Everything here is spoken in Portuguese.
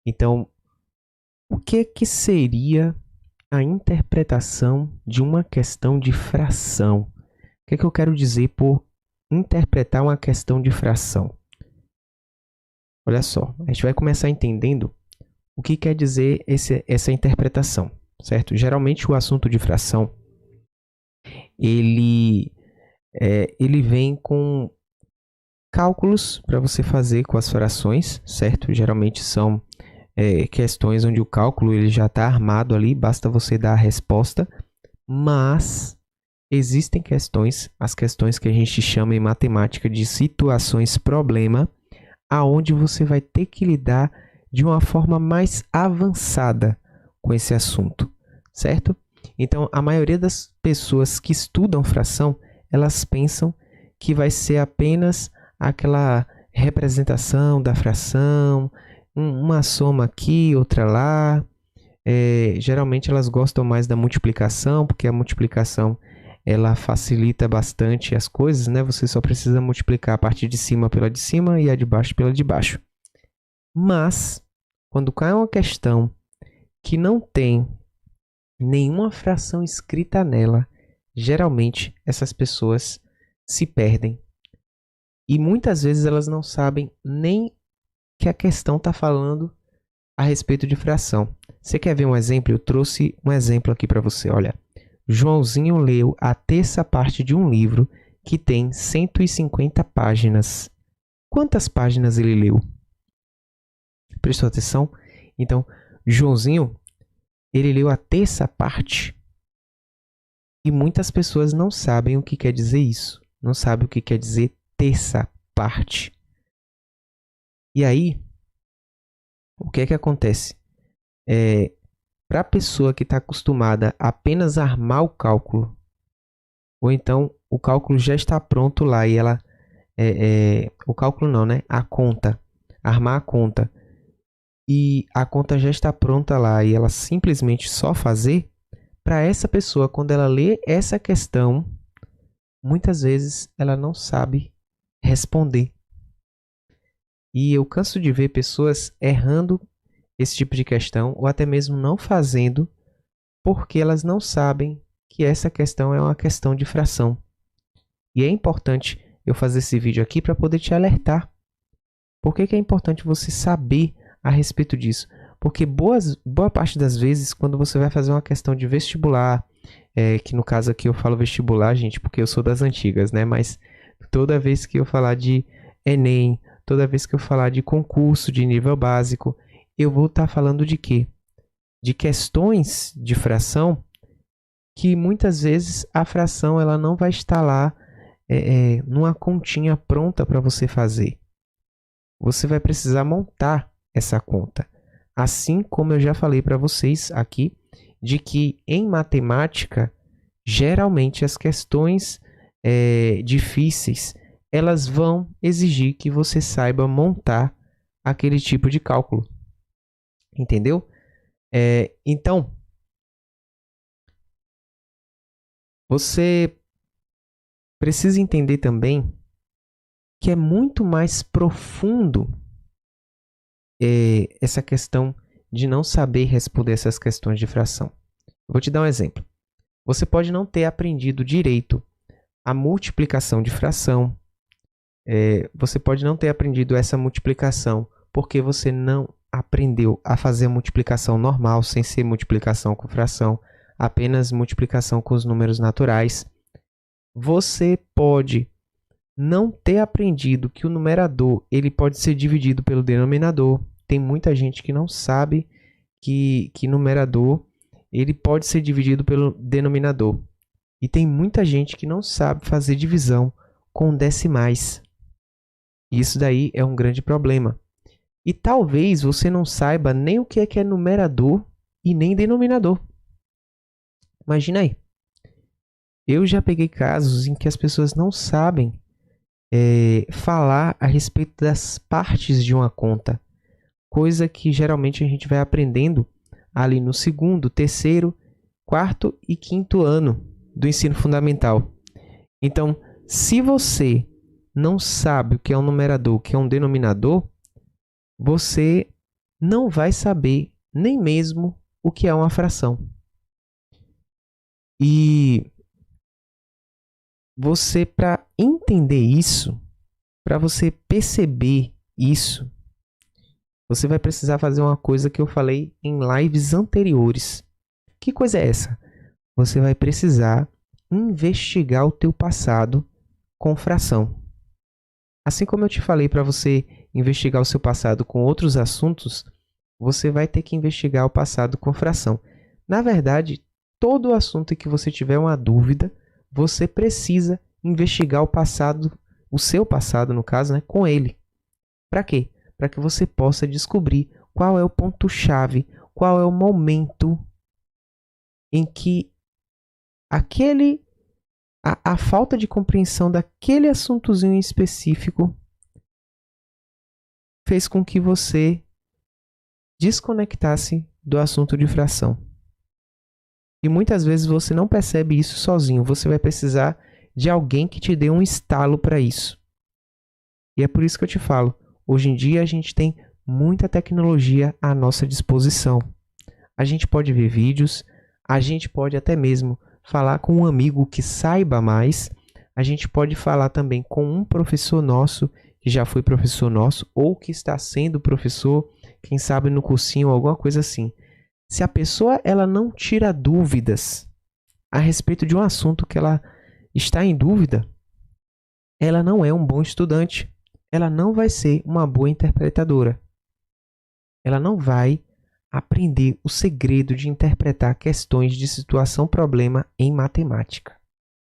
Então, o que seria a interpretação de uma questão de fração? O que eu quero dizer por interpretar uma questão de fração? Olha só, a gente vai começar entendendo o que quer dizer essa interpretação, certo? Geralmente o assunto de fração, ele vem com cálculos para você fazer com as frações, certo? Geralmente são questões onde o cálculo ele já está armado ali, basta você dar a resposta, mas existem questões, as questões que a gente chama em matemática de situações problema, aonde você vai ter que lidar de uma forma mais avançada com esse assunto, certo? Então, a maioria das pessoas que estudam fração, elas pensam que vai ser apenas aquela representação da fração, uma soma aqui, outra lá. Geralmente elas gostam mais da multiplicação, porque a multiplicação ela facilita bastante as coisas, né? Você só precisa multiplicar a parte de cima pela de cima e a de baixo pela de baixo. Mas, quando cai uma questão que não tem nenhuma fração escrita nela, geralmente essas pessoas se perdem. E muitas vezes elas não sabem nem que a questão está falando a respeito de fração. Você quer ver um exemplo? Eu trouxe um exemplo aqui para você. Olha, Joãozinho leu a terça parte de um livro que tem 150 páginas. Quantas páginas ele leu? Prestou atenção? Então, Joãozinho, ele leu a terça parte. E muitas pessoas não sabem o que quer dizer isso. Não sabem o que quer dizer terça parte. E aí, o que é que acontece? Para a pessoa que está acostumada a apenas armar o cálculo, ou então o cálculo já está pronto lá e ela... o cálculo não, né? A conta. Armar a conta. E a conta já está pronta lá e ela simplesmente só fazer, para essa pessoa, quando ela lê essa questão, muitas vezes ela não sabe responder. E eu canso de ver pessoas errando esse tipo de questão, ou até mesmo não fazendo, porque elas não sabem que essa questão é uma questão de fração. E é importante eu fazer esse vídeo aqui para poder te alertar. Por que é importante você saber a respeito disso? Porque boa parte das vezes, quando você vai fazer uma questão de vestibular, que no caso aqui eu falo vestibular, gente, porque eu sou das antigas, né? Mas toda vez que eu falar de Enem, toda vez que eu falar de concurso de nível básico, eu vou estar falando de quê? De questões de fração que muitas vezes a fração ela não vai estar lá numa continha pronta para você fazer. Você vai precisar montar essa conta. Assim como eu já falei para vocês aqui, de que em matemática, geralmente as questões difíceis, elas vão exigir que você saiba montar aquele tipo de cálculo. Entendeu? Então, você precisa entender também que é muito mais profundo essa questão de não saber responder essas questões de fração. Eu vou te dar um exemplo. Você pode não ter aprendido direito a multiplicação de fração. Você pode não ter aprendido essa multiplicação porque você não aprendeu a fazer a multiplicação normal, sem ser multiplicação com fração, apenas multiplicação com os números naturais. Você pode não ter aprendido que o numerador ele pode ser dividido pelo denominador. Tem muita gente que não sabe que numerador ele pode ser dividido pelo denominador. E tem muita gente que não sabe fazer divisão com decimais. Isso daí é um grande problema. E talvez você não saiba nem o que é numerador e nem denominador. Imagina aí. Eu já peguei casos em que as pessoas não sabem falar a respeito das partes de uma conta. Coisa que geralmente a gente vai aprendendo ali no segundo, terceiro, quarto e quinto ano do ensino fundamental. Então, se você não sabe o que é um numerador, o que é um denominador, você não vai saber nem mesmo o que é uma fração. E você, para entender isso, para você perceber isso, você vai precisar fazer uma coisa que eu falei em lives anteriores. Que coisa é essa? Você vai precisar investigar o teu passado com fração. Assim como eu te falei para você investigar o seu passado com outros assuntos, você vai ter que investigar o passado com fração. Na verdade, todo assunto em que você tiver uma dúvida, você precisa investigar o passado, o seu passado no caso, né, com ele. Para quê? Para que você possa descobrir qual é o ponto-chave, qual é o momento em que a falta de compreensão daquele assuntozinho em específico fez com que você desconectasse do assunto de fração. E muitas vezes você não percebe isso sozinho, você vai precisar de alguém que te dê um estalo para isso. E é por isso que eu te falo, hoje em dia a gente tem muita tecnologia à nossa disposição. A gente pode ver vídeos, a gente pode até mesmo falar com um amigo que saiba mais, a gente pode falar também com um professor nosso, que já foi professor nosso, ou que está sendo professor, quem sabe no cursinho, alguma coisa assim. Se a pessoa ela não tira dúvidas a respeito de um assunto que ela está em dúvida, ela não é um bom estudante, ela não vai ser uma boa interpretadora. Ela não vai aprender o segredo de interpretar questões de situação-problema em matemática.